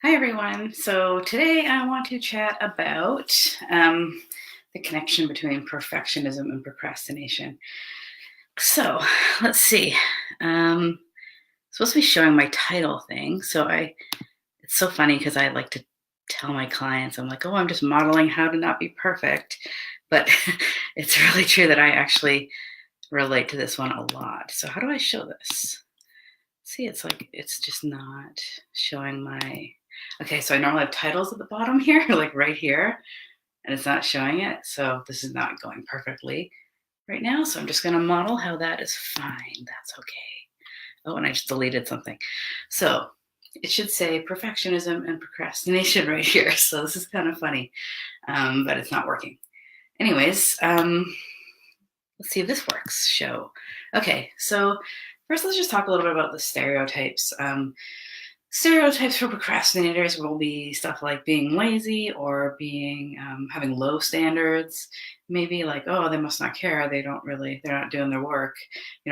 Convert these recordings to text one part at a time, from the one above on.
Hi, everyone. So today I want to chat about the connection between perfectionism and procrastination. So let's see. Supposed to be showing my title thing. It's so funny because I like to tell my clients, I'm like, oh, I'm just modeling how to not be perfect. But it's really true that I actually relate to this one a lot. So how do I show this? See, it's just not showing my. Okay, so I normally have titles at the bottom here, like right here, and it's not showing it. So this is not going perfectly right now. So I'm just going to model how that is fine. That's okay. Oh, and I just deleted something. So it should say perfectionism and procrastination right here. So this is kind of funny, but it's not working. Anyways, let's see if this works. Show. Okay, so first let's just talk a little bit about the stereotypes. Stereotypes for procrastinators will be stuff like being lazy or being having low standards. Maybe like, oh, they must not care. They're not doing their work.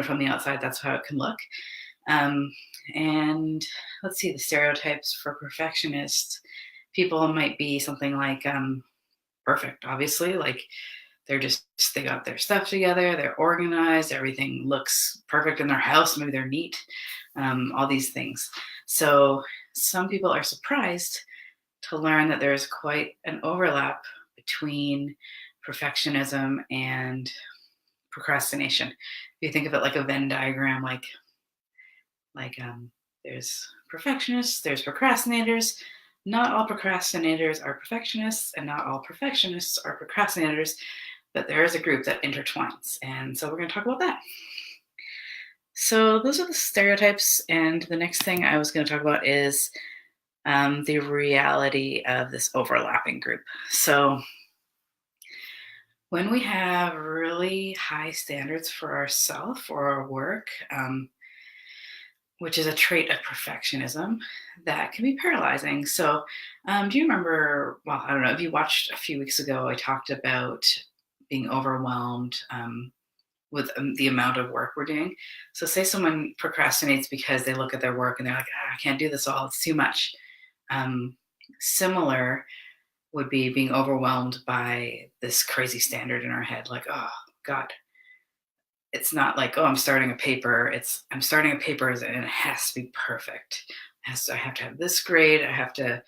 From the outside, that's how it can look. Um, and let's see, the stereotypes for perfectionists. People might be something like perfect, obviously, like they got their stuff together, they're organized, everything looks perfect in their house, maybe they're neat, all these things. So some people are surprised to learn that there's quite an overlap between perfectionism and procrastination. If you think of it like a Venn diagram, like there's perfectionists, there's procrastinators. Not all procrastinators are perfectionists, and not all perfectionists are procrastinators, but there is a group that intertwines. And so we're going to talk about that. So those are the stereotypes. And the next thing I was going to talk about is the reality of this overlapping group. So when we have really high standards for ourselves or our work, which is a trait of perfectionism, that can be paralyzing. So, do you remember? Well, I don't know if you watched a few weeks ago, I talked about being overwhelmed with the amount of work we're doing. So, say someone procrastinates because they look at their work and they're like, I can't do this all, it's too much. Um, Similar would be being overwhelmed by this crazy standard in our head, like, oh, God, it's not like, oh, I'm starting a paper. I'm starting a paper and it has to be perfect. I have to have this grade. I have to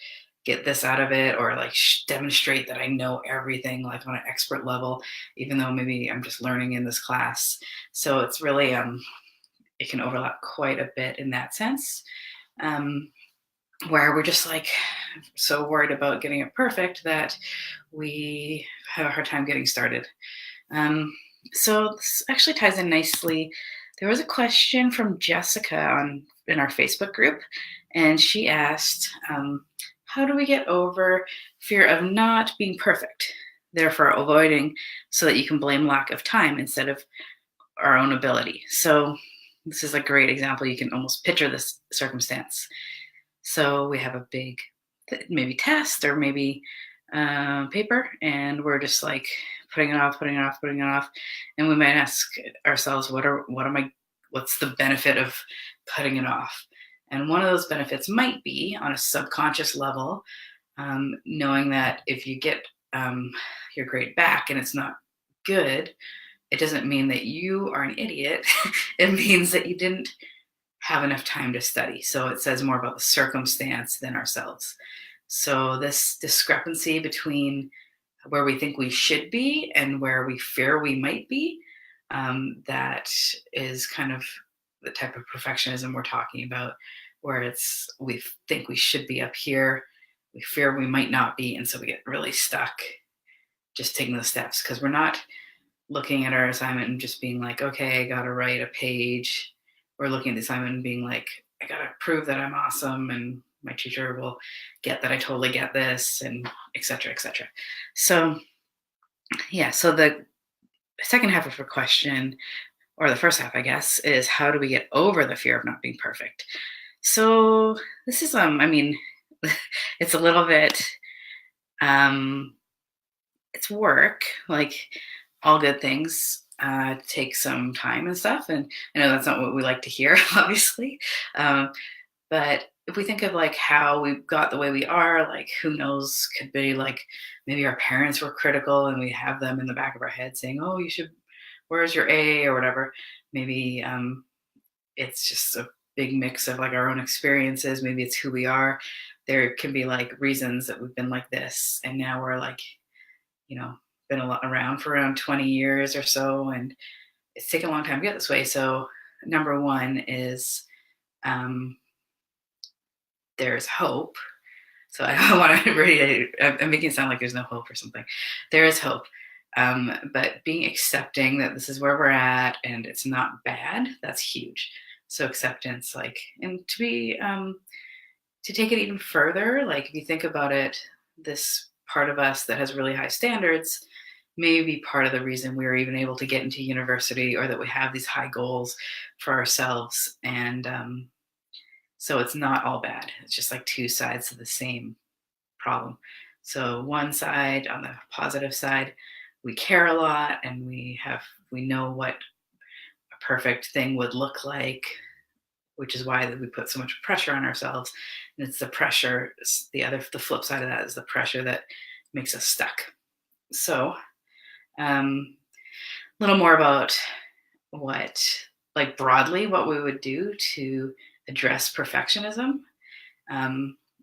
get this out of it, or like demonstrate that I know everything like on an expert level, even though maybe I'm just learning in this class. So it's really, it can overlap quite a bit in that sense, um, where we're just like so worried about getting it perfect that we have a hard time getting started. Um, so this actually ties in nicely. There was a question from Jessica in our Facebook group, and she asked, "How do we get over fear of not being perfect, therefore avoiding, so that you can blame lack of time instead of our own ability?" So this is a great example. You can almost picture this circumstance. So we have a big, maybe test or maybe paper, and we're just like putting it off, putting it off, putting it off, and we might ask ourselves, what's the benefit of putting it off? And one of those benefits might be on a subconscious level, knowing that if you get your grade back and it's not good, it doesn't mean that you are an idiot. It means that you didn't have enough time to study. So it says more about the circumstance than ourselves. So this discrepancy between where we think we should be and where we fear we might be, that is kind of the type of perfectionism we're talking about, where we think we should be up here, we fear we might not be, and so we get really stuck just taking the steps because we're not looking at our assignment and just being like, okay, I got to write a page. We're looking at the assignment and being like, I got to prove that I'm awesome and my teacher will get that I totally get this, and et cetera, et cetera. So, yeah, so the second half of her question, or the first half, I guess, is how do we get over the fear of not being perfect? So, this is, I mean, it's a little bit, um, it's work, like all good things take some time and stuff. And I know that's not what we like to hear, obviously. Um, but if we think of like how we got the way we are, like who knows, could be like maybe our parents were critical and we have them in the back of our head saying, "Oh, you should, where's your A?" or whatever. Maybe it's just a big mix of like our own experiences. Maybe it's who we are. There can be like reasons that we've been like this, and now we're like, you know, been around for around 20 years or so, and it's taken a long time to get this way. So, number one is um, there's hope. So I want to really, I'm making it sound like there's no hope or something. There is hope. But being accepting that this is where we're at and it's not bad, that's huge. So acceptance, like, and to take it even further, like if you think about it, this part of us that has really high standards may be part of the reason we were even able to get into university, or that we have these high goals for ourselves. And so it's not all bad. It's just like two sides of the same problem. So one side, on the positive side, we care a lot and we know what a perfect thing would look like, which is why we put so much pressure on ourselves. And it's the pressure, the flip side of that is the pressure that makes us stuck. So a little more about what, like broadly, what we would do to address perfectionism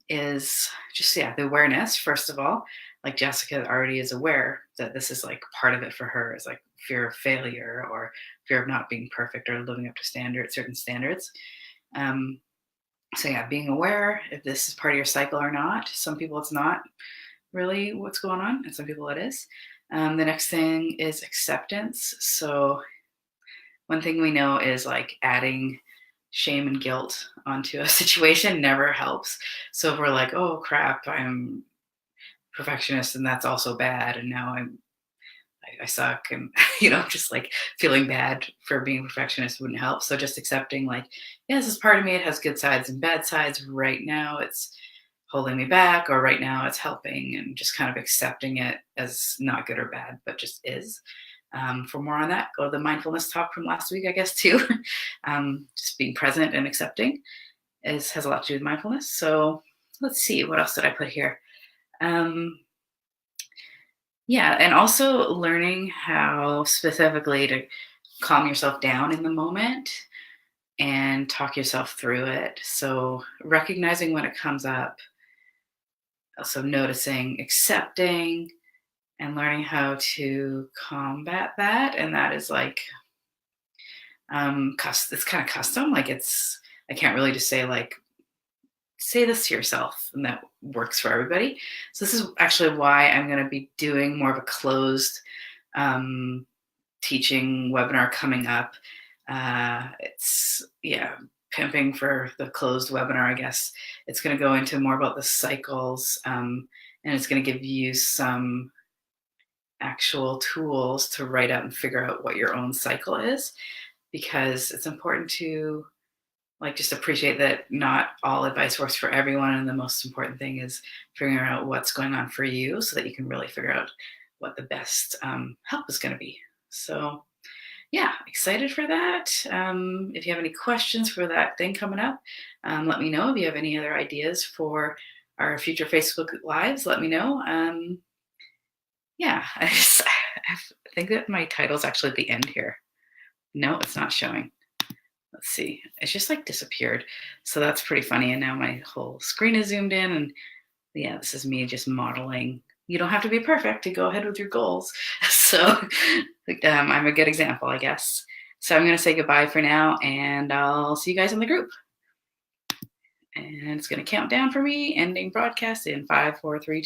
is just, yeah, the awareness, first of all. Like Jessica already is aware that this is like part of it for her is like fear of failure or fear of not being perfect or living up to certain standards. Um, so yeah, being aware if this is part of your cycle or not. Some people it's not really what's going on, and some people it is. The next thing is acceptance. So one thing we know is like adding shame and guilt onto a situation never helps. So if we're like, oh crap, I'm perfectionist and that's also bad, and now I suck, and just like feeling bad for being a perfectionist wouldn't help. So just accepting like, yeah, this is part of me. It has good sides and bad sides. Right now it's holding me back, or right now it's helping, and just kind of accepting it as not good or bad, but just is. For more on that, go to the mindfulness talk from last week, I guess, too. Just being present and accepting has a lot to do with mindfulness. So let's see, what else did I put here? Yeah, and also learning how specifically to calm yourself down in the moment and talk yourself through it. So recognizing when it comes up, also noticing, accepting, and learning how to combat that. And that is like, it's kind of custom. Like I can't really just say like, say this to yourself, and that works for everybody. So this is actually why I'm going to be doing more of a closed um, teaching webinar coming up. It's, yeah, pimping for the closed webinar, I guess. It's going to go into more about the cycles, and it's going to give you some actual tools to write out and figure out what your own cycle is, because it's important to like just appreciate that not all advice works for everyone, and the most important thing is figuring out what's going on for you so that you can really figure out what the best help is going to be. So yeah, excited for that. If you have any questions for that thing coming up, let me know. If you have any other ideas for our future Facebook lives, let me know. Yeah, I think that my title's actually at the end here. No, it's not showing. Let's see. It's just like disappeared. So that's pretty funny. And now my whole screen is zoomed in. And yeah, this is me just modeling. You don't have to be perfect to go ahead with your goals. So I'm a good example, I guess. So I'm going to say goodbye for now, and I'll see you guys in the group. And it's going to count down for me, ending broadcast in 5, 4, 3, 2.